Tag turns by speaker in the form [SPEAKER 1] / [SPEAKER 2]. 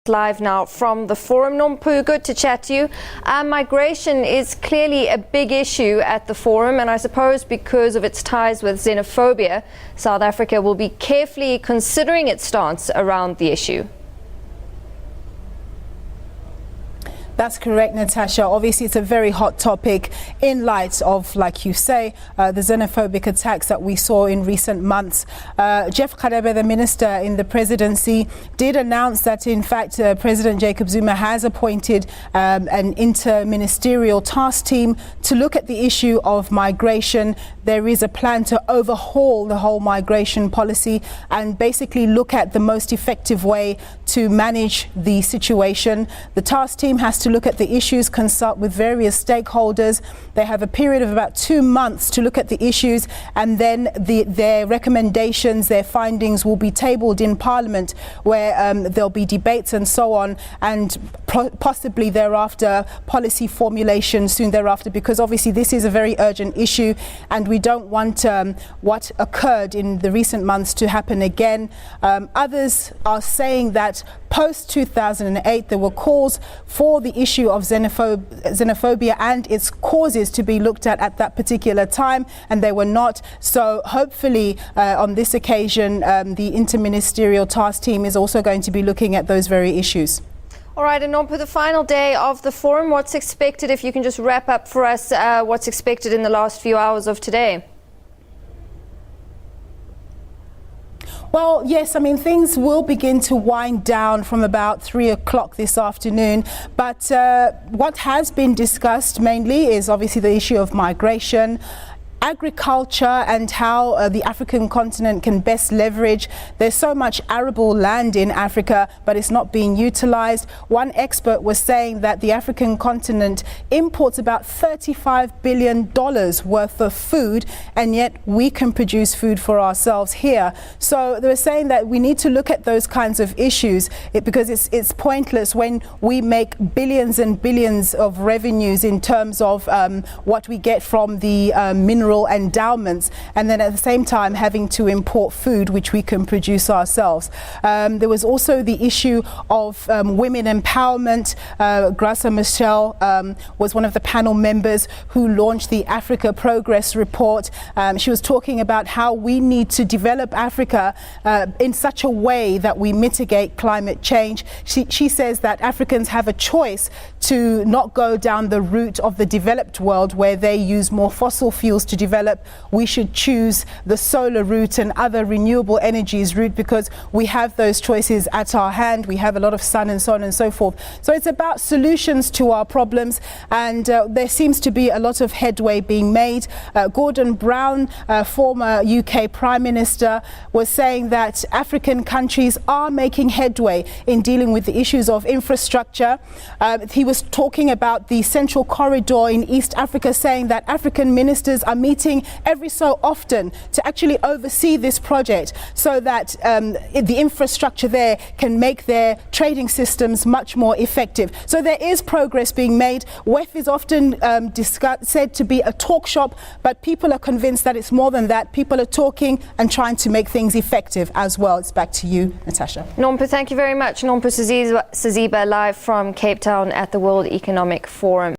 [SPEAKER 1] Live now from the forum. Nompu, good to chat to you. Migration is clearly a big issue at the forum, and I suppose because of its ties with xenophobia, South Africa will be carefully considering its stance around the issue.
[SPEAKER 2] That's correct, Natasha. Obviously, it's a very hot topic in light of, like you say, the xenophobic attacks that we saw in recent months. Jeff Radebe, the minister in the presidency, did announce that, in fact, President Jacob Zuma has appointed an inter-ministerial task team to look at the issue of migration. There is a plan to overhaul the whole migration policy and basically look at the most effective way to manage the situation. The task team has to look at the issues, consult with various stakeholders. They have a period of about 2 months to look at the issues, and then their recommendations, their findings will be tabled in Parliament, where there'll be debates and so on, and possibly thereafter policy formulation soon thereafter, because obviously this is a very urgent issue and we don't want what occurred in the recent months to happen again. Others are saying that post 2008 there were calls for the issue of xenophobia and its causes to be looked at that particular time, and they were not. So hopefully on this occasion the interministerial task team is also going to be looking at those very issues.
[SPEAKER 1] All right, and on for the final day of the forum, what's expected, if you can just wrap up for us, what's expected in the last few hours of today?
[SPEAKER 2] Well, yes, I mean, things will begin to wind down from about 3 o'clock this afternoon. But what has been discussed mainly is obviously the issue of migration, agriculture, and how the African continent can best leverage. There's so much arable land in Africa, but it's not being utilized. One expert was saying that the African continent imports about $35 billion worth of food, and yet we can produce food for ourselves here. So they were saying that we need to look at those kinds of issues because it's pointless when we make billions and billions of revenues in terms of what we get from the mineral endowments, and then at the same time having to import food which we can produce ourselves. There was also the issue of women empowerment. Graça Michel was one of the panel members who launched the Africa Progress Report. She was talking about how we need to develop Africa in such a way that we mitigate climate change. She says that Africans have a choice to not go down the route of the developed world where they use more fossil fuels to develop. We should choose the solar route and other renewable energies route because we have those choices at our hand. We have a lot of sun and so on and so forth. So it's about solutions to our problems, and there seems to be a lot of headway being made. Gordon Brown, former UK Prime Minister, was saying that African countries are making headway in dealing with the issues of infrastructure. He was talking about the Central Corridor in East Africa, saying that African ministers are meeting every so often to actually oversee this project so that the infrastructure there can make their trading systems much more effective. So there is progress being made. WEF is often said to be a talk shop, but people are convinced that it's more than that. People are talking and trying to make things effective as well. It's back to you, Natasha.
[SPEAKER 1] Nompu, thank you very much. Nompumelelo Siziba live from Cape Town at the World Economic Forum.